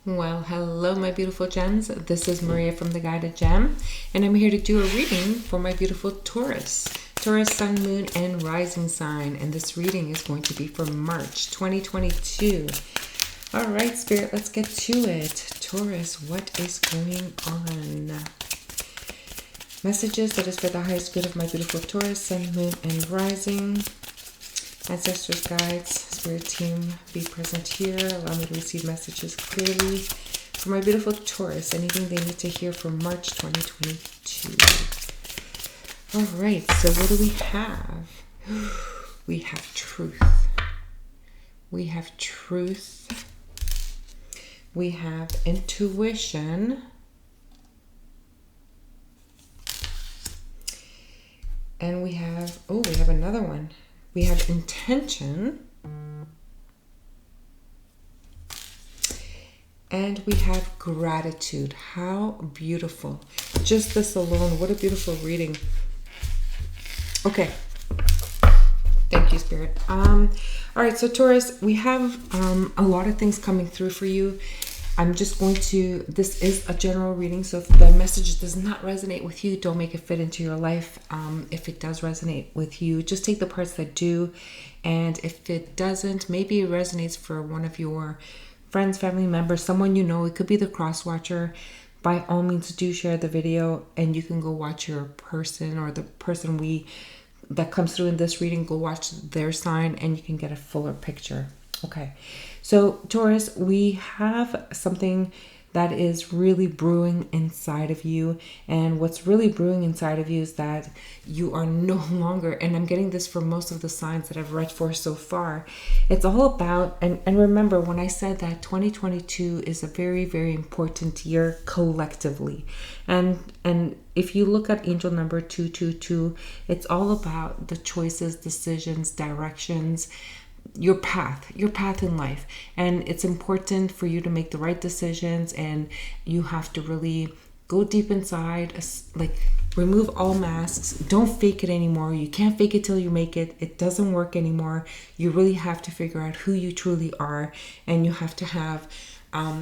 Well, hello, my beautiful gems. This is Maria from The Guided Gem, and I'm here to do a reading for my beautiful Taurus. Taurus, Sun, Moon, and Rising sign. And this reading is going to be for March 2022. All right, Spirit, let's get to it. Taurus, what is going on? Messages that is for the highest good of my beautiful Taurus, Sun, Moon, and Rising. Ancestors, guides, spirit team, be present here. Allow me to receive messages clearly for my beautiful Taurus. Anything they need to hear for March 2022. All right, so what do we have? We have truth. We have truth. We have intuition. And we have another one. We have intention, and we have gratitude. How beautiful. Just this alone, what a beautiful reading. Okay. Thank you, Spirit. All right, so Taurus, we have a lot of things coming through for you. I'm just going to, this is a general reading, so if the message does not resonate with you, don't make it fit into your life. If it does resonate with you, just take the parts that do. And if it doesn't, maybe it resonates for one of your friends, family members, someone you know. It could be the cross watcher. By all means, do share the video, and you can go watch your person or the person that comes through in this reading. Go watch their sign, and you can get a fuller picture. Okay, so Taurus, we have something that is really brewing inside of you. And what's really brewing inside of you is that you are no longer, and I'm getting this for most of the signs that I've read for so far, it's all about, and remember when I said that 2022 is a very, very important year collectively. And if you look at angel number 222, it's all about the choices, decisions, directions, your path in life. And it's important for you to make the right decisions, and you have to really go deep inside, like remove all masks. Don't fake it anymore. You can't fake it till you make it. It doesn't work anymore. You really have to figure out who you truly are, and you have to have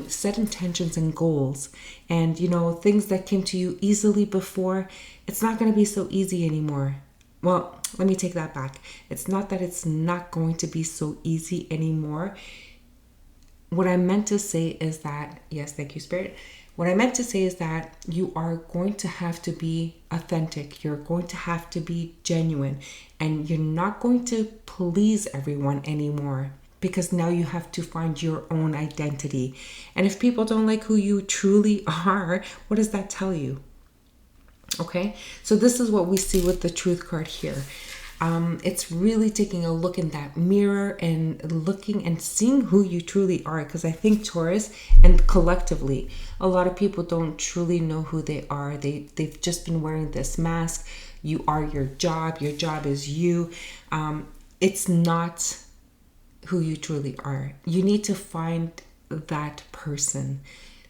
set intentions and goals. And things that came to you easily before, it's not going to be so easy anymore. Well, let me take that back. It's not that it's not going to be so easy anymore. What I meant to say is that, yes, thank you, Spirit. What I meant to say is that you are going to have to be authentic. You're going to have to be genuine. And you're not going to please everyone anymore, because now you have to find your own identity. And if people don't like who you truly are, what does that tell you? Okay, so this is what we see with the truth card here. It's really taking a look in that mirror and looking and seeing who you truly are. Because I think Taurus, and collectively, a lot of people don't truly know who they are. They've just been wearing this mask. You are your job. Your job is you. It's not who you truly are. You need to find that person.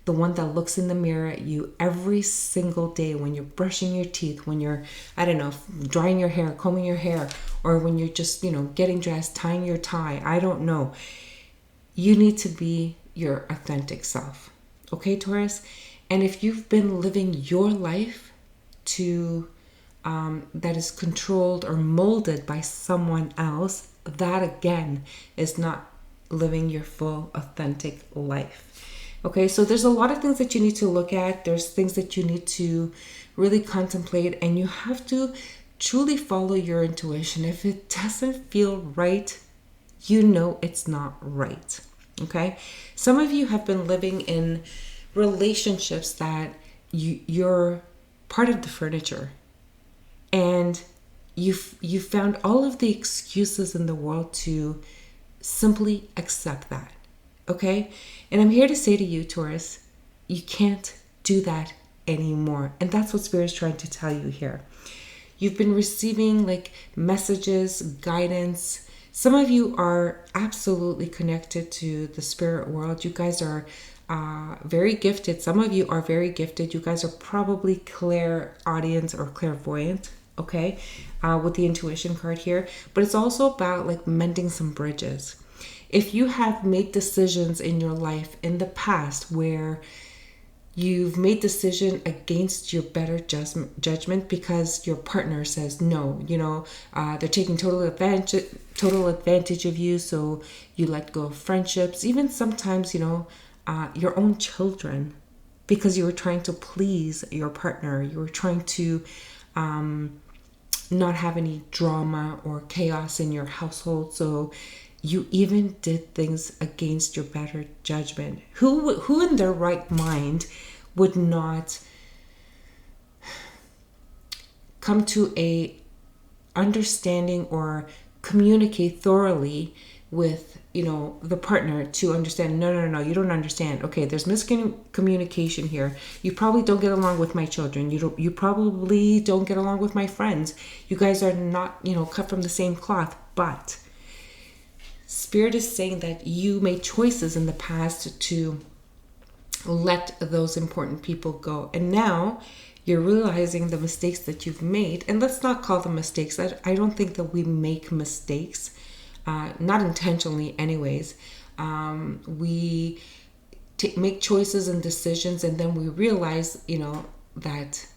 The one that looks in the mirror at you every single day, when you're brushing your teeth, when you're, drying your hair, combing your hair, or when you're just, getting dressed, tying your tie. I don't know. You need to be your authentic self. Okay, Taurus? And if you've been living your life that is controlled or molded by someone else, that again is not living your full authentic life. Okay, so there's a lot of things that you need to look at. There's things that you need to really contemplate, and you have to truly follow your intuition. If it doesn't feel right, it's not right. Okay, some of you have been living in relationships that you're part of the furniture, and you found all of the excuses in the world to simply accept that. Okay? And I'm here to say to you, Taurus, you can't do that anymore. And that's what Spirit is trying to tell you here. You've been receiving messages, guidance. Some of you are absolutely connected to the spirit world. You guys are very gifted. Some of you are very gifted. You guys are probably clairaudience or clairvoyant. Okay? With the intuition card here. But it's also about mending some bridges. if you have made decisions in your life in the past where you've made decision against your better judgment because your partner says no, they're taking total advantage of you, so you let go of friendships, even sometimes, your own children, because you were trying to please your partner. You were trying to not have any drama or chaos in your household, so you even did things against your better judgment. Who in their right mind would not come to a understanding or communicate thoroughly with the partner to understand, no, you don't understand. Okay, there's miscommunication here. You probably don't get along with my children. You probably don't get along with my friends. You guys are not, cut from the same cloth. But Spirit is saying that you made choices in the past to let those important people go. And now you're realizing the mistakes that you've made. And let's not call them mistakes. I don't think that we make mistakes. Not intentionally anyways. We make choices and decisions, and then we realize, that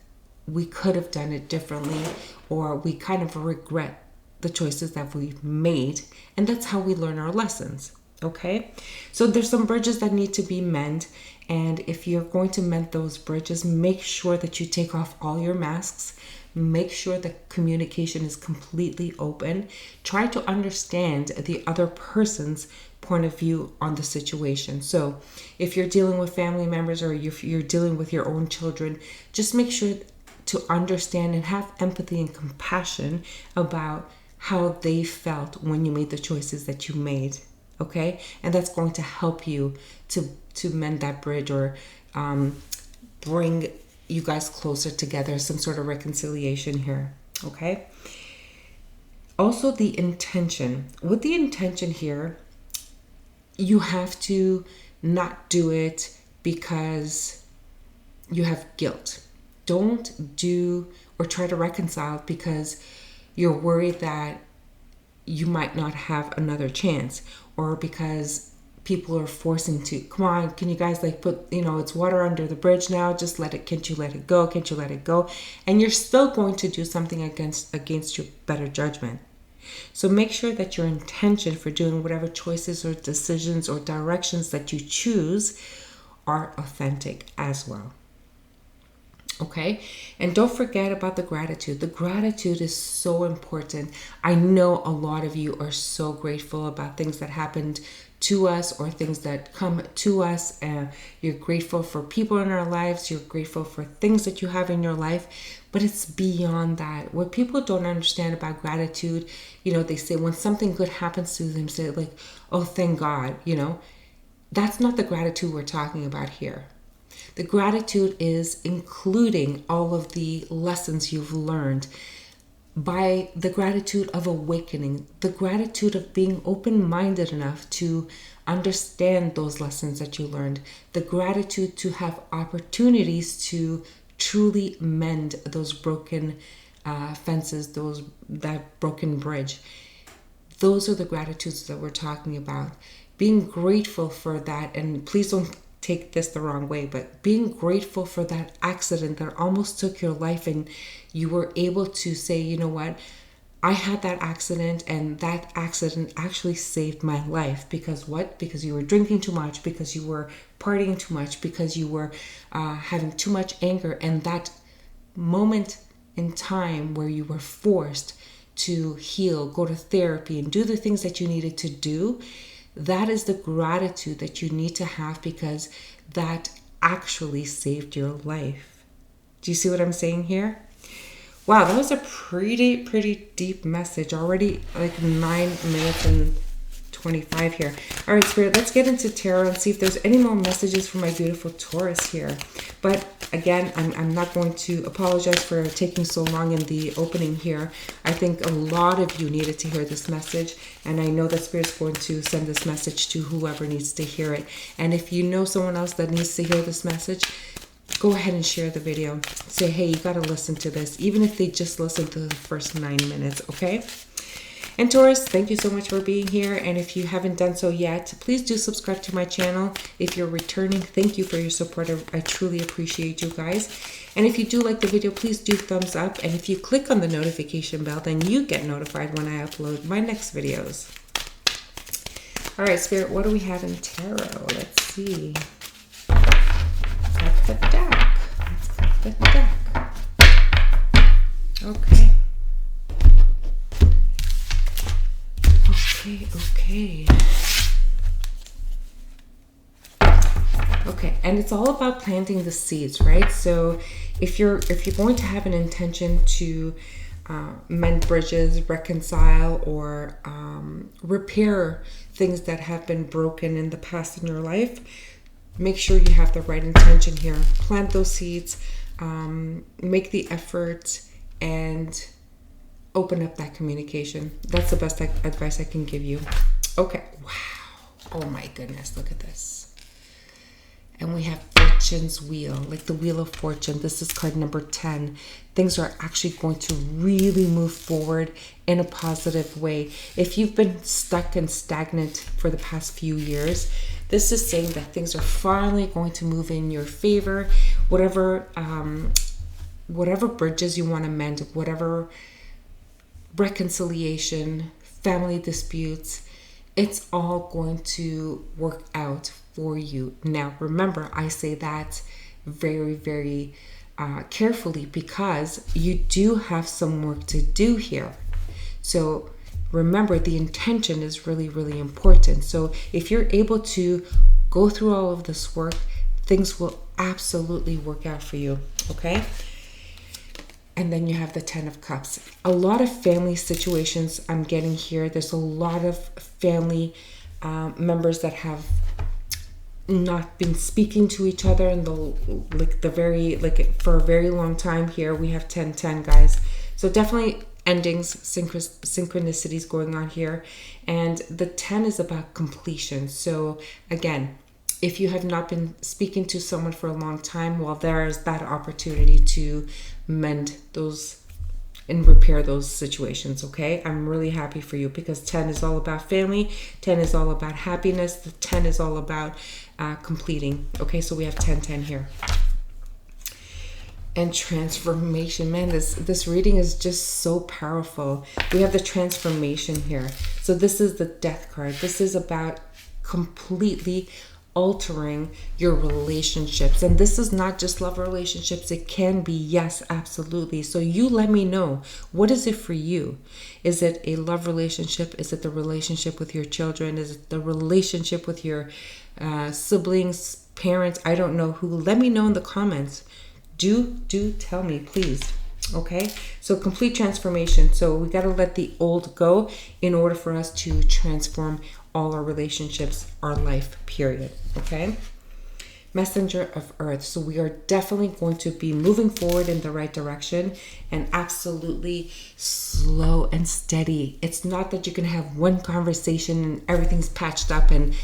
we could have done it differently, or we kind of regret the choices that we've made. And that's how we learn our lessons. Okay? So there's some bridges that need to be mended. And if you're going to mend those bridges, make sure that you take off all your masks. Make sure that communication is completely open. Try to understand the other person's point of view on the situation. So if you're dealing with family members, or if you're dealing with your own children, just make sure to understand and have empathy and compassion about how they felt when you made the choices that you made. Okay? And that's going to help you to mend that bridge, or bring you guys closer together, some sort of reconciliation here. Okay? Also, the intention. With the intention here, you have to not do it because you have guilt. Don't do or try to reconcile because you're worried that you might not have another chance, or because people are forcing to, come on, can you guys put, it's water under the bridge now, just can't you let it go? And you're still going to do something against your better judgment. So make sure that your intention for doing whatever choices or decisions or directions that you choose are authentic as well. Okay? And don't forget about the gratitude. The gratitude is so important. I know a lot of you are so grateful about things that happened to us or things that come to us. You're grateful for people in our lives. You're grateful for things that you have in your life. But it's beyond that. What people don't understand about gratitude, they say when something good happens to them, say oh, thank God, That's not the gratitude we're talking about here. The gratitude is including all of the lessons you've learned, by the gratitude of awakening, the gratitude of being open-minded enough to understand those lessons that you learned, the gratitude to have opportunities to truly mend those broken fences, that broken bridge. Those are the gratitudes that we're talking about. Being grateful for that, and please don't take this the wrong way, but being grateful for that accident that almost took your life, and you were able to say, you know what, I had that accident, and that accident actually saved my life. Because what? Because you were drinking too much, because you were partying too much, because you were having too much anger, and that moment in time where you were forced to heal, go to therapy, and do the things that you needed to do, that is the gratitude that you need to have, because that actually saved your life. Do you see what I'm saying here? Wow, that was a pretty deep message. Already 9 minutes and 25 here. All right, Spirit, let's get into tarot and see if there's any more messages for my beautiful Taurus here. But again, I'm not going to apologize for taking so long in the opening here. I think a lot of you needed to hear this message, and I know that Spirit's going to send this message to whoever needs to hear it. And if you know someone else that needs to hear this message, go ahead and share the video. Say, hey, you got to listen to this, even if they just listen to the first 9 minutes, okay? And Taurus, thank you so much for being here. And if you haven't done so yet, please do subscribe to my channel. If you're returning, thank you for your support. I truly appreciate you guys. And if you do like the video, please do thumbs up. And if you click on the notification bell, then you get notified when I upload my next videos. All right, Spirit, what do we have in tarot? Let's see. Cut the deck. Let's cut the deck. Okay. Okay. Okay, and it's all about planting the seeds, right? So if you're going to have an intention to mend bridges, reconcile, or repair things that have been broken in the past in your life, make sure you have the right intention here. Plant those seeds, make the effort, and open up that communication. That's the best advice I can give you. Okay, wow. Oh my goodness, look at this. And we have Fortune's Wheel, like the Wheel of Fortune. This is card number 10. Things are actually going to really move forward in a positive way. If you've been stuck and stagnant for the past few years, this is saying that things are finally going to move in your favor. Whatever bridges you want to mend, whatever reconciliation, family disputes, it's all going to work out for you. Now, remember, I say that very, very carefully because you do have some work to do here. So remember, the intention is really, really important. So if you're able to go through all of this work, things will absolutely work out for you, okay? And then you have the 10 of Cups. A lot of family situations I'm getting here. There's a lot of family members that have not been speaking to each other in for a very long time here. We have 10-10, guys. So definitely endings, synchronicities going on here. And the 10 is about completion. So again, if you have not been speaking to someone for a long time, well, there's that opportunity to mend those and repair those situations, okay? I'm really happy for you because 10 is all about family. 10 is all about happiness. The 10 is all about completing, okay? So we have 10-10 here. And transformation, man, this reading is just so powerful. We have the transformation here. So this is the Death card. This is about completely altering your relationships, and this is not just love relationships. It can be, yes, absolutely. So you let me know, what is it for you? Is it a love relationship? Is it the relationship with your children? Is it the relationship with your siblings, parents? I don't know who. Let me know in the comments. Do tell me, please. Okay, so complete transformation. So we got to let the old go in order for us to transform all our relationships, our life, period. Okay, Messenger of Earth. So we are definitely going to be moving forward in the right direction, and absolutely slow and steady. It's not that you can have one conversation and everything's patched up and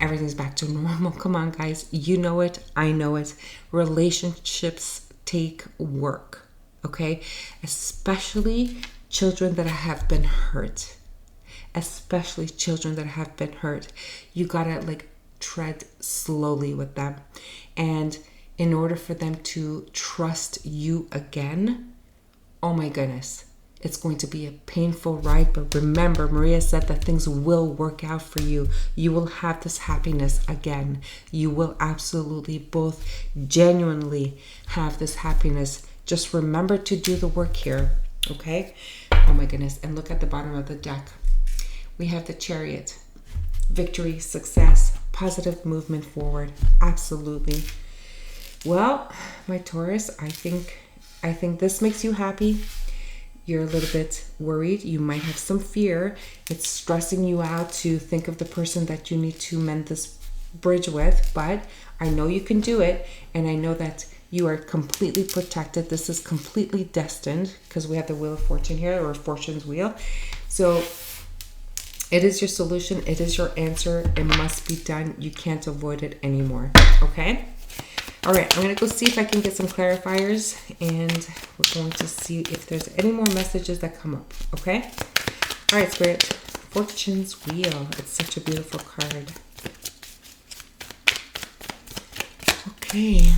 everything's back to normal. Come on, guys, you know it, I know it. Relationships take work, okay? Especially children that have been hurt. Especially children that have been hurt. You gotta tread slowly with them. And in order for them to trust you again, oh my goodness, it's going to be a painful ride. But remember, Maria said that things will work out for you. You will have this happiness again. You will absolutely both genuinely have this happiness. Just remember to do the work here, okay? Oh my goodness. And look at the bottom of the deck. We have the Chariot. Victory, success, positive movement forward. Absolutely. Well, my Taurus, I think this makes you happy. You're a little bit worried. You might have some fear. It's stressing you out to think of the person that you need to mend this bridge with. But I know you can do it. And I know that you are completely protected. This is completely destined because we have the Wheel of Fortune here, or Fortune's Wheel. So it is your solution. It is your answer. It must be done. You can't avoid it anymore. Okay? All right. I'm going to go see if I can get some clarifiers. And we're going to see if there's any more messages that come up. Okay? All right, Spirit. Fortune's Wheel. It's such a beautiful card. Okay.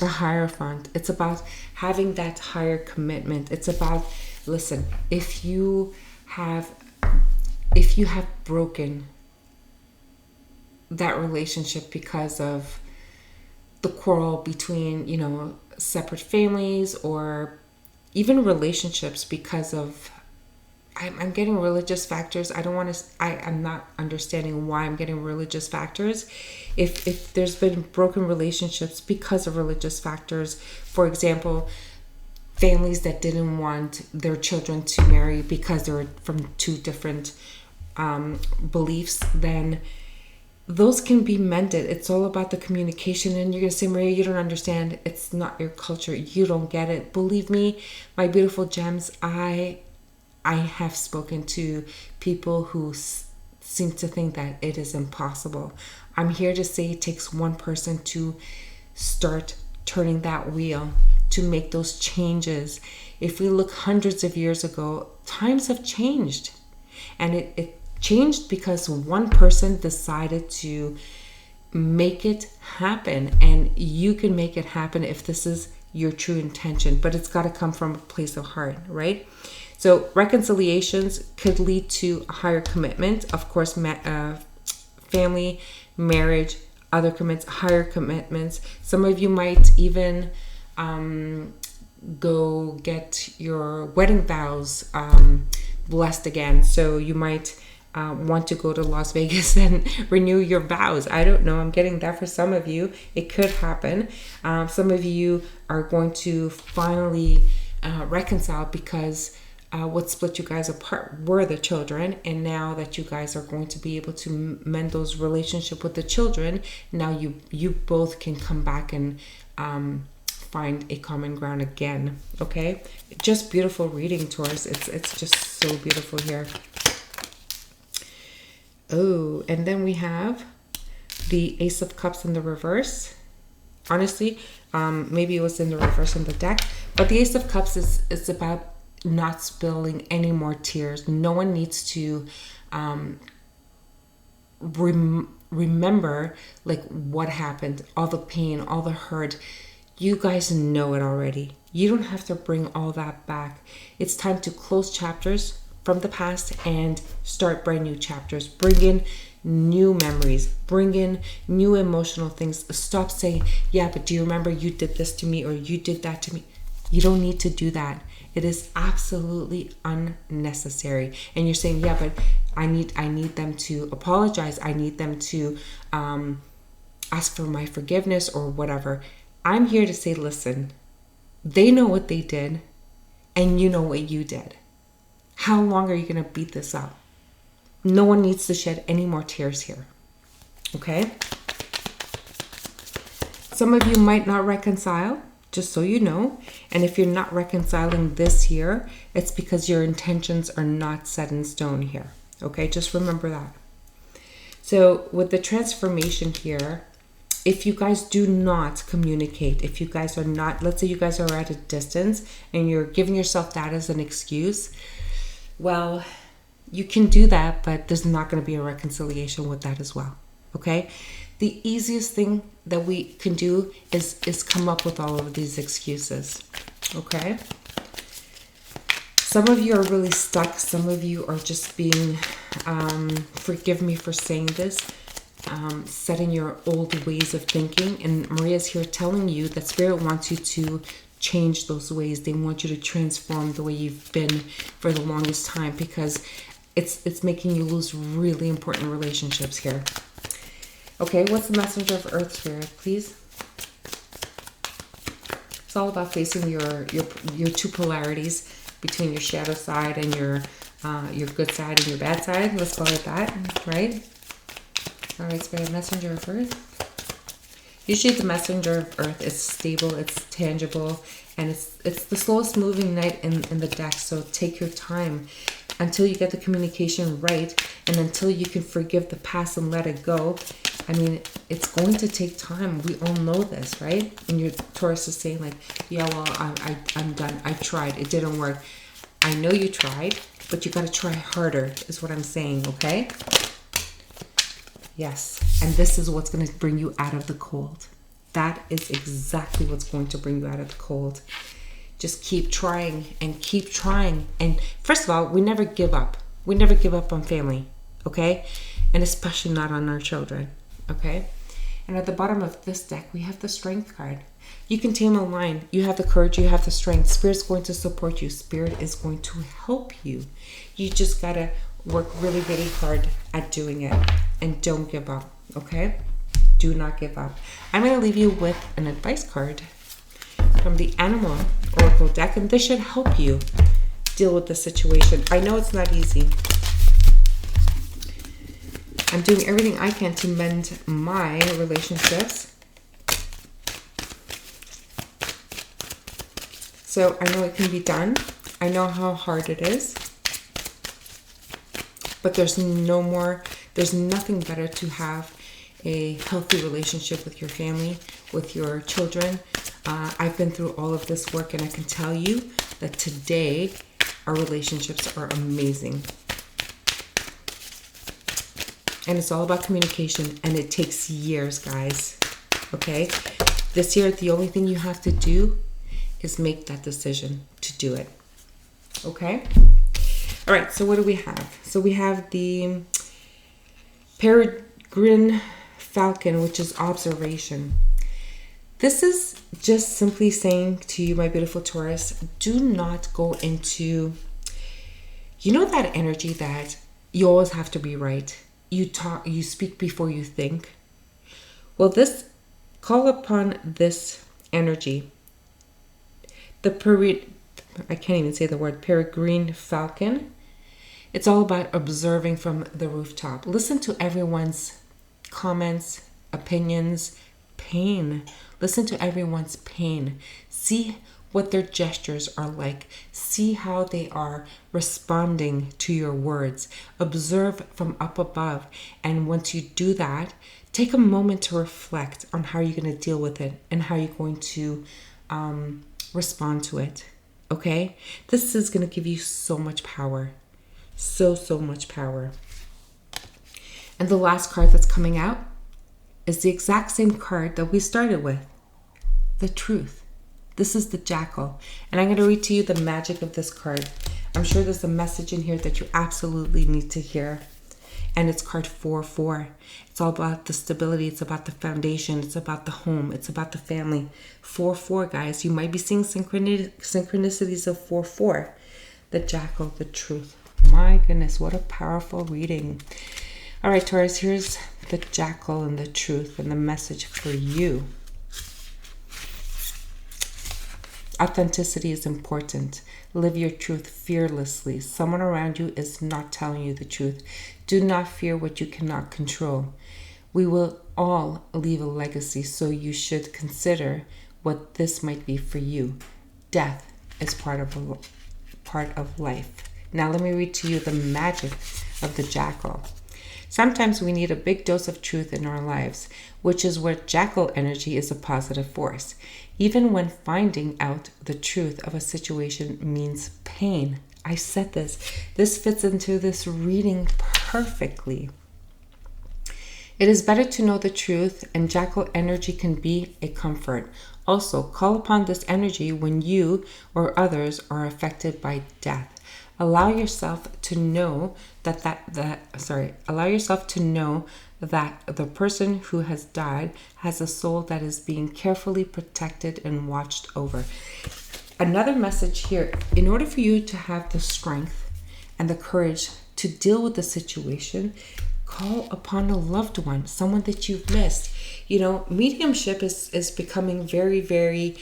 A Hierophant. It's about having that higher commitment. It's about, listen, if you have broken that relationship because of the quarrel between, you know, separate families, or even relationships because of, I'm getting religious factors. I'm not understanding why I'm getting religious factors. If there's been broken relationships because of religious factors, for example, families that didn't want their children to marry because they were from two different beliefs, then those can be mended. It's all about the communication. And you're going to say, Maria, you don't understand. It's not your culture. You don't get it. Believe me, my beautiful gems, I have spoken to people who seem to think that it is impossible. I'm here to say it takes one person to start turning that wheel, to make those changes. If we look hundreds of years ago, times have changed. And it changed because one person decided to make it happen. And you can make it happen if this is your true intention. But it's got to come from a place of heart, right? So reconciliations could lead to a higher commitment. Of course, family, marriage, other commitments, higher commitments. Some of you might even go get your wedding vows blessed again. So you might want to go to Las Vegas and renew your vows. I don't know. I'm getting that for some of you. It could happen. Some of you are going to finally reconcile because what split you guys apart were the children, and now that you guys are going to be able to mend those relationships with the children, now you both can come back and find a common ground again. Okay, just beautiful reading, Taurus. It's just so beautiful here. Oh, and then we have the Ace of Cups in the reverse. Honestly, maybe it was in the reverse in the deck, but the Ace of Cups is about not spilling any more tears. No one needs to remember like what happened, all the pain, all the hurt. You guys know it already. You don't have to bring all that back. It's time to close chapters from the past and start brand new chapters. Bring in new memories, bring in new emotional things. Stop saying, yeah, but do you remember you did this to me or you did that to me? You don't need to do that. It is absolutely unnecessary. And you're saying, yeah, but I need them to apologize. I need them to ask for my forgiveness or whatever. I'm here to say, listen, they know what they did and you know what you did. How long are you going to beat this up? No one needs to shed any more tears here. Okay? Some of you might not reconcile, just so you know. And if you're not reconciling this year, it's because your intentions are not set in stone here. Okay? Just remember that. So with the transformation here, if you guys do not communicate, if you guys are not, let's say you guys are at a distance and you're giving yourself that as an excuse, well, you can do that, but there's not going to be a reconciliation with that as well. Okay? The easiest thing that we can do is come up with all of these excuses. Okay? Some of you are really stuck. Some of you are just being, forgive me for saying this, set in your old ways of thinking. And Maria's here telling you that Spirit wants you to change those ways. They want you to transform the way you've been for the longest time, because it's making you lose really important relationships here. Okay, what's the messenger of Earth, Spirit, please? It's all about facing your two polarities between your shadow side and your good side and your bad side. Let's call it that, right? All right, Spirit, messenger of Earth. Usually the messenger of Earth is stable, it's tangible, and it's the slowest moving knight in the deck. So take your time until you get the communication right, and until you can forgive the past and let it go. I mean, it's going to take time. We all know this, right? And your Taurus is saying like, yeah, well, I'm done. I tried. It didn't work. I know you tried. but you got to try harder is what I'm saying, okay? Yes, and this is what's going to bring you out of the cold. That is exactly what's going to bring you out of the cold. Just keep trying and keep trying. And first of all, we never give up. We never give up on family, okay? And especially not on our children, okay? And at the bottom of this deck, we have the Strength card. You can tame a lion. You have the courage. You have the strength. Spirit's going to support you. Spirit is going to help you. You just got to work really, really hard at doing it. And don't give up, okay? Do not give up. I'm going to leave you with an advice card from the Animal Oracle deck. And this should help you deal with the situation. I know it's not easy. I'm doing everything I can to mend my relationships. So I know it can be done. I know how hard it is. But there's nothing better to have a healthy relationship with your family, with your children. I've been through all of this work and I can tell you that today our relationships are amazing. And it's all about communication, and it takes years, guys. Okay? This year, the only thing you have to do is make that decision to do it. Okay? All right, so what do we have? So we have the peregrine falcon, which is observation. This is just simply saying to you, my beautiful Taurus, do not go into, you know, that energy that you always have to be right. You speak before you think. Well, call upon this energy. I can't even say the word, peregrine falcon. It's all about observing from the rooftop. Listen to everyone's comments, opinions, pain. Listen to everyone's pain. See what their gestures are like. See how they are responding to your words. Observe from up above. And once you do that, take a moment to reflect on how you're going to deal with it and how you're going to respond to it. Okay? This is going to give you so much power. So much power. And the last card that's coming out is the exact same card that we started with. The Truth. This is the Jackal. And I'm going to read to you the magic of this card. I'm sure there's a message in here that you absolutely need to hear. And it's card 4-4. It's all about the stability. It's about the foundation. It's about the home. It's about the family. 4-4, guys. You might be seeing synchronicities of 4-4. The Jackal, the Truth. My goodness, what a powerful reading. All right, Taurus, here's the Jackal and the Truth and the message for you. Authenticity is important. Live your truth fearlessly. Someone around you is not telling you the truth. Do not fear what you cannot control. We will all leave a legacy, so you should consider what this might be for you. Death is part of life. Now let me read to you the magic of the Jackal. Sometimes we need a big dose of truth in our lives, which is where Jackal energy is a positive force. Even when finding out the truth of a situation means pain. I said this. This fits into this reading perfectly. It is better to know the truth, and Jackal energy can be a comfort. Also, call upon this energy when you or others are affected by death. Allow yourself to know that the person who has died has a soul that is being carefully protected and watched over. Another message here, in order for you to have the strength and the courage to deal with the situation, call upon a loved one, someone that you've missed. You know, mediumship is becoming very, very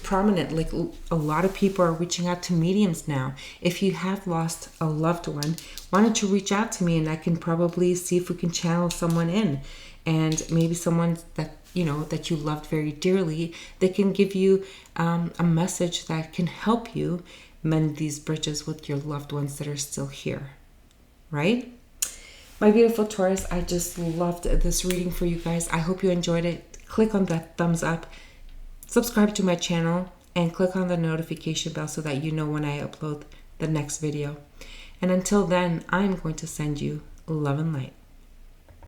prominent. Like, a lot of people are reaching out to mediums now. If you have lost a loved one, why don't you reach out to me, and I can probably see if we can channel someone in, and maybe someone that that you loved very dearly. They can give you a message that can help you mend these bridges with your loved ones that are still here, right? My beautiful Taurus, I just loved this reading for you guys. I hope you enjoyed it. Click on that thumbs up, subscribe to my channel, and click on the notification bell so that you know when I upload the next video. And until then, I'm going to send you love and light.